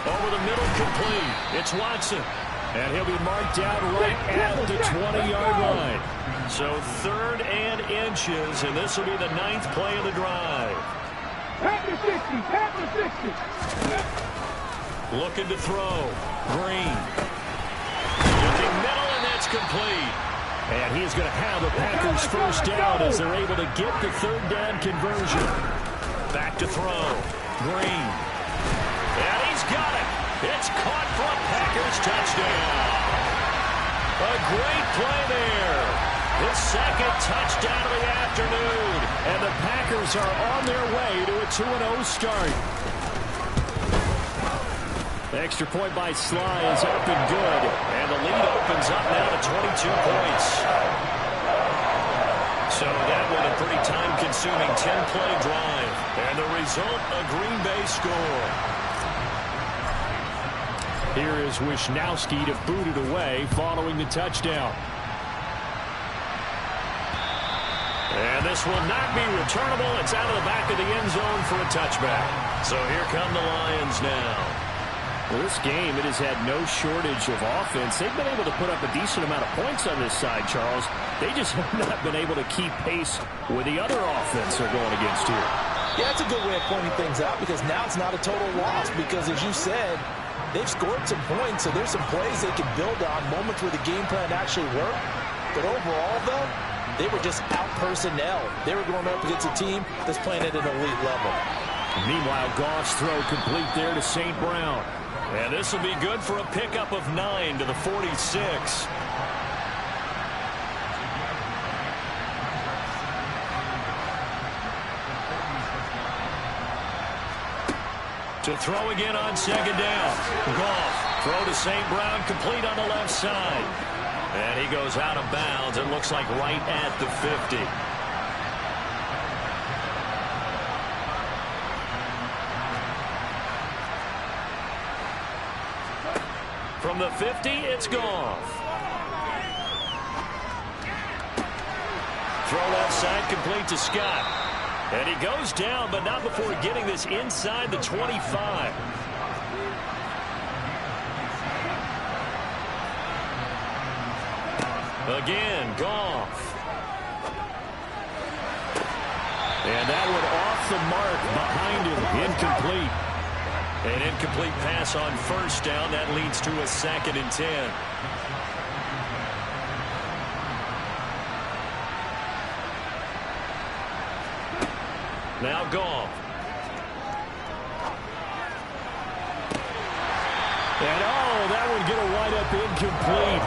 [SPEAKER 4] Over the middle, complete. It's Watson. And he'll be marked down right at the 20-yard line. So 3rd and inches, and this will be the 9th play of the drive.
[SPEAKER 6] Pack the 60, pack the 60.
[SPEAKER 4] Looking to throw. Green. Looking middle, and that's complete. And he's going to have the Packers' 1st down as they're able to get the 3rd down conversion. Back to throw. Green. And he's got it. It's caught for a Packers touchdown. A great play there. His 2nd touchdown of the afternoon. And the Packers are on their way to a 2-0 start. The extra point by Sly is up and good. And the lead opens up now to 22 points. So So that was a pretty time-consuming 10-play drive. And the result, a Green Bay score.
[SPEAKER 8] Here is Wishnowski to boot it away following the touchdown.
[SPEAKER 4] And this will not be returnable. It's out of the back of the end zone for a touchback. So here come the Lions now.
[SPEAKER 8] Well, this game, it has had no shortage of offense. They've been able to put up a decent amount of points on this side, Charles. They just have not been able to keep pace with the other offense they're going against here.
[SPEAKER 5] Yeah, that's a good way of pointing things out because now it's not a total loss because, as you said, they've scored some points, so there's some plays they can build on, moments where the game plan actually worked. But overall, though, they were just out-personnel. They were going up against a team that's playing at an elite level.
[SPEAKER 8] Meanwhile, Goff's throw complete there to St. Brown.
[SPEAKER 4] And this will be good for a pickup of 9 to the 46. To throw again on second down. Goff, throw to St. Brown, complete on the left side. And he goes out of bounds. It looks like right at the 50. From the 50, it's Goff. Throw left side, complete to Scott. And he goes down, but not before getting this inside the 25. Again, Goff. And that one off the mark behind him. Incomplete. An incomplete pass on first down. That leads to a 2nd and 10. Now Goff. And that would get a wide up incomplete.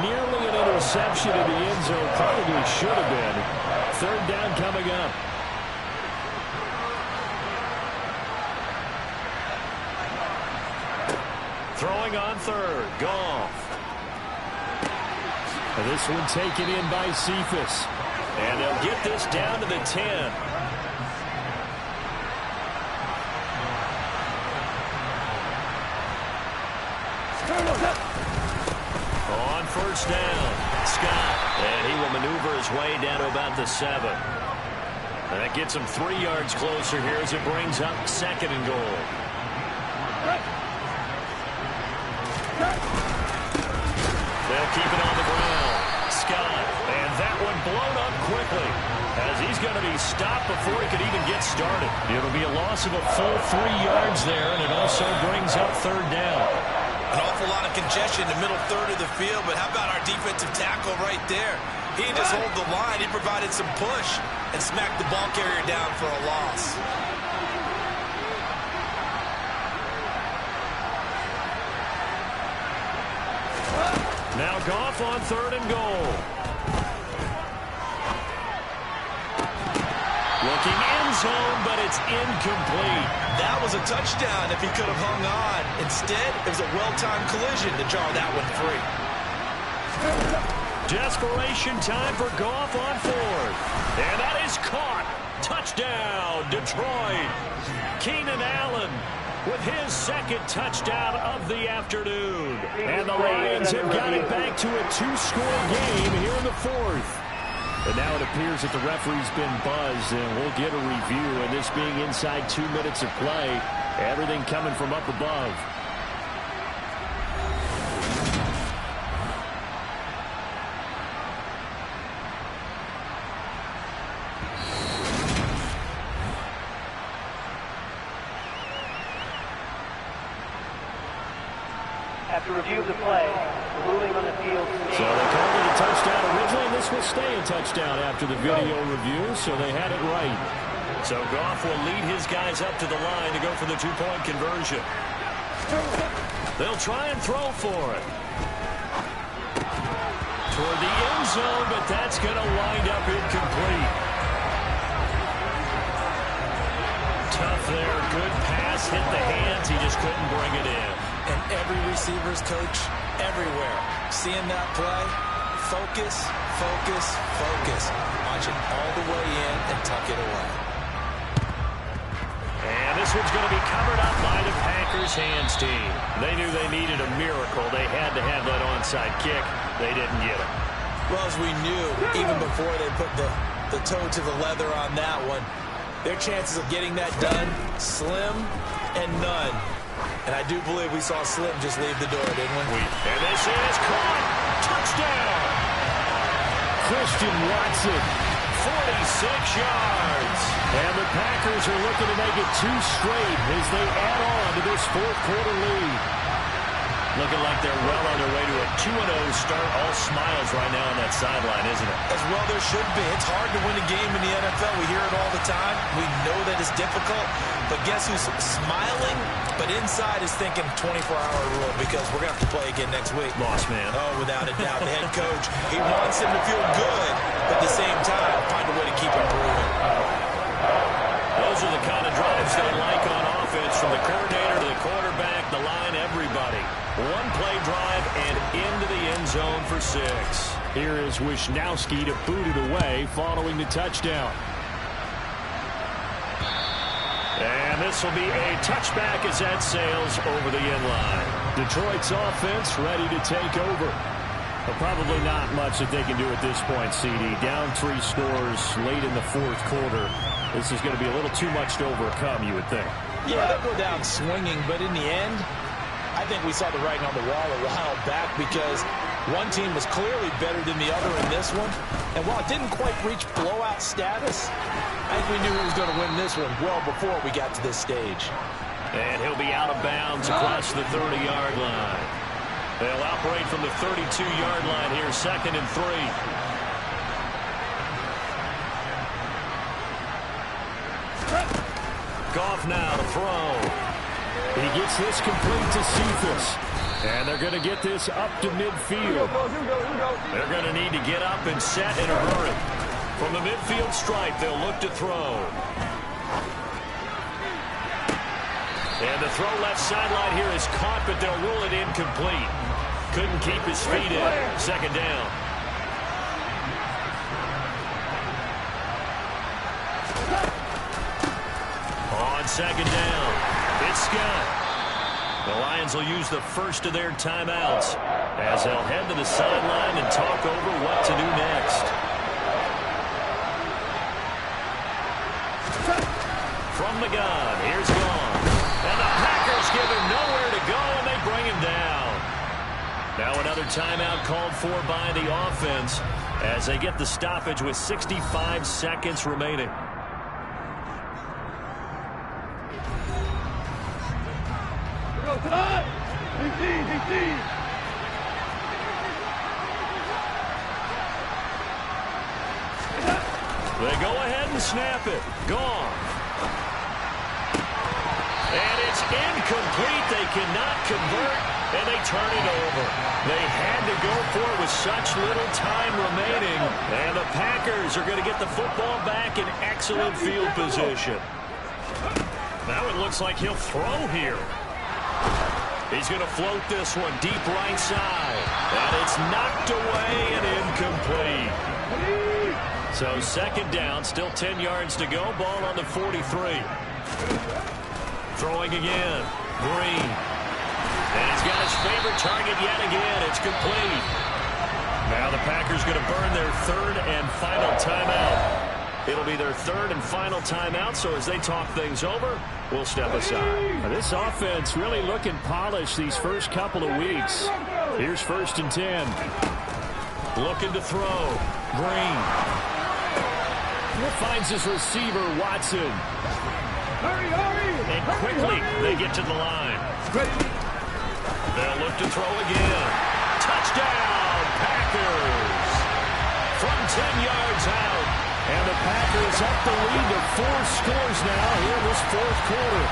[SPEAKER 4] Nearly an interception in the end zone. Probably should have been. 3rd down coming up. Throwing on 3rd. Goff.
[SPEAKER 8] And this one taken in by Cephas.
[SPEAKER 4] And they'll get this down to the 10. On first down, Scott. And he will maneuver his way down to about the 7. And that gets him 3 yards closer here as it brings up 2nd and goal. They'll keep it on the ground. Scott. And that one blown up quickly as he's going to be stopped before he could even get started. It'll be a loss of a full 3 yards there, and it also brings up 3rd down.
[SPEAKER 7] An awful lot of congestion in the middle third of the field, but how about our defensive tackle right there? He didn't just hold the line. He provided some push and smacked the ball carrier down for a loss.
[SPEAKER 4] Now Goff on 3rd and goal. Looking end zone, but it's incomplete.
[SPEAKER 7] That was a touchdown if he could have hung on. Instead, it was a well-timed collision to jar that one free.
[SPEAKER 4] Desperation time for Goff on 4th. And that is caught. Touchdown, Detroit. Keenan Allen with his 2nd touchdown of the afternoon. And the Lions have got it back to a 2-score game here in the 4th. And now it appears that the referee's been buzzed, and we'll get a review. And this being inside 2 minutes of play, everything coming from up above.
[SPEAKER 9] After review of the play, ruling on the field.
[SPEAKER 4] So they called it a touchdown originally, and this will stay a touchdown after the video review, so they had it right. So Goff will lead his guys up to the line to go for the 2-point conversion. They'll try and throw for it. Toward the end zone, but that's going to wind up incomplete. Tough there, good pass, hit the hands, he just couldn't bring it in.
[SPEAKER 7] And every receiver's coach everywhere seeing that play Focus, focus, focus. Launch it all the way in and tuck it away.
[SPEAKER 4] And this one's going to be covered up by the Packers hands team. They knew they needed a miracle. They had to have that onside kick. They didn't get it.
[SPEAKER 7] Well, as we knew, even before they put the toe to the leather on that one, their chances of getting that done, slim and none. And I do believe we saw Slim just leave the door, didn't we?
[SPEAKER 4] And this is caught. Touchdown.
[SPEAKER 8] Christian Watson.
[SPEAKER 4] 46 yards.
[SPEAKER 8] And the Packers are looking to make it 2 straight as they add on to this fourth quarter lead.
[SPEAKER 4] Looking like they're well on their way to a 2-0 start. All smiles right now on that sideline, isn't it?
[SPEAKER 7] As well there should be. It's hard to win a game in the NFL. We hear it all the time. We know that it's difficult. But guess who's smiling? But inside is thinking 24-hour rule because we're going to have to play again next week.
[SPEAKER 4] Lost man.
[SPEAKER 7] Oh, without a doubt. The head coach, he wants him to feel good, but at the same time, find a way to keep improving.
[SPEAKER 4] Those are the kind of drives they like on offense, from the coordinator to the quarterback, the line, everybody. One play drive and into the end zone for 6.
[SPEAKER 8] Here is Wisnowski to boot it away following the touchdown.
[SPEAKER 4] And this will be a touchback as that sails over the end line.
[SPEAKER 8] Detroit's offense ready to take over. But probably not much that they can do at this point, CD. Down 3 scores late in the fourth quarter. This is going to be a little too much to overcome, you would think.
[SPEAKER 5] Yeah, they'll go down swinging, but in the end, I think we saw the writing on the wall a while back because one team was clearly better than the other in this one. And while it didn't quite reach blowout status, I think we knew who was going to win this one well before we got to this stage.
[SPEAKER 4] And he'll be out of bounds across the 30-yard line. They'll operate from the 32-yard line here, 2nd and 3. Goff now to throw.
[SPEAKER 8] He gets this complete to Cephas. And they're going to get this up to midfield.
[SPEAKER 4] They're going to need to get up and set in a hurry. From the midfield stripe, they'll look to throw. And the throw left sideline here is caught, but they'll rule it incomplete. Couldn't keep his feet in. 2nd down. On 2nd down, it's Scott. The Lions will use the first of their timeouts as they'll head to the sideline and talk over what to do next. From the gun, here's Gone. And the Packers give him nowhere to go, and they bring him down. Now another timeout called for by the offense as they get the stoppage with 65 seconds remaining. They go ahead and snap it. Gone. And it's incomplete. They cannot convert, and they turn it over. They had to go for it with such little time remaining. And the Packers are going to get the football back in excellent field position. Now it looks like he'll throw here. He's going to float this one deep right side. And it's knocked away and incomplete. So 2nd down, still 10 yards to go. Ball on the 43. Throwing again. Green. And he's got his favorite target yet again. It's complete. Now the Packers going to burn their 3rd and final timeout. It'll be their 3rd and final timeout, so as they talk things over, we'll step aside.
[SPEAKER 8] Now this offense really looking polished these first couple of weeks. Here's 1st and 10.
[SPEAKER 4] Looking to throw. Green.
[SPEAKER 8] Finds his receiver, Watson.
[SPEAKER 4] And quickly, they get to the line. They'll look to throw again. Touchdown, Packers! From 10 yards out.
[SPEAKER 8] And the Packers up the lead to 4 scores now here in this fourth quarter.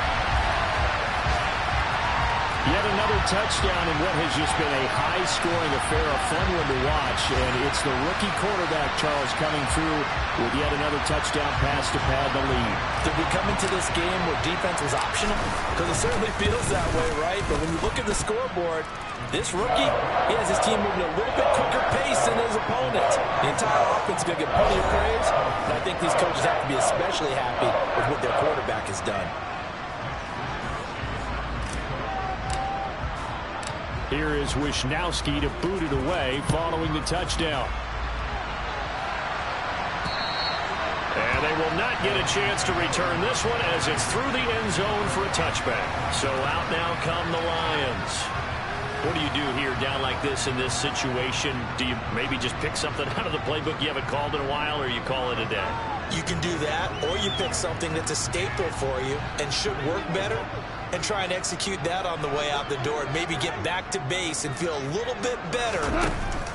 [SPEAKER 8] Yet another touchdown in what has just been a high-scoring affair, a fun one to watch. And it's the rookie quarterback, Charles, coming through with yet another touchdown pass to pad the lead.
[SPEAKER 5] Did we come into this game where defense was optional? Because it certainly feels that way, right? But when you look at the scoreboard, this rookie, he has his team moving at a little bit quicker pace than his opponents. The entire offense is going to get plenty of praise. And I think these coaches have to be especially happy with what their quarterback has done.
[SPEAKER 8] Here is Wisnowski to boot it away following the touchdown. And they will not get a chance to return this one as it's through the end zone for a touchback. So out now come the Lions. What do you do here down like this in this situation? Do you maybe just pick something out of the playbook you haven't called in a while, or you call it a day?
[SPEAKER 7] You can do that, or you pick something that's a staple for you and should work better and try and execute that on the way out the door and maybe get back to base and feel a little bit better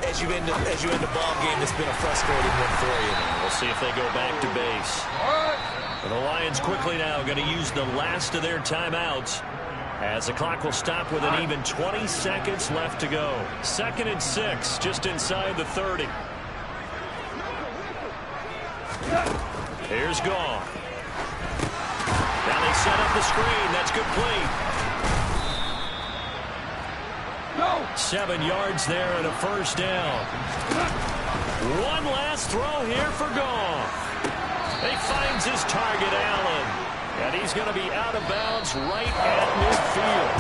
[SPEAKER 7] as you end a ball game that's been a frustrating one for you.
[SPEAKER 8] We'll see if they go back to base. And the Lions quickly now going to use the last of their timeouts as the clock will stop with an even 20 seconds left to go. 2nd and 6, just inside the 30. Here's Goff. Now they set up the screen. That's complete. 7 yards there and a first down. One last throw here for Goff. He finds his target, Allen. And he's going to be out of bounds right at midfield.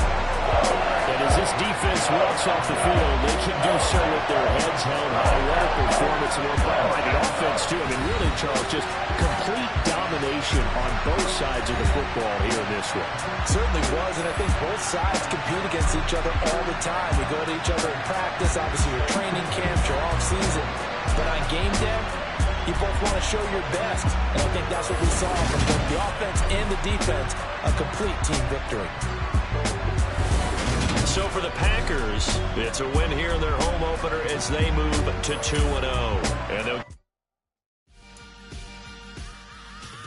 [SPEAKER 8] And as this defense walks off the field, they can do so with their heads held high. What a performance by the offense, too. I mean, really, Charles, just complete domination on both sides of the football here in this one.
[SPEAKER 5] Certainly was, and I think both sides compete against each other all the time. We go to each other in practice, obviously your training camps, your off-season. But on game day, you both want to show your best. And I think that's what we saw from both the offense and the defense, a complete team victory.
[SPEAKER 8] So for the Packers, it's a win here in their home opener as they move to 2-0. And they'll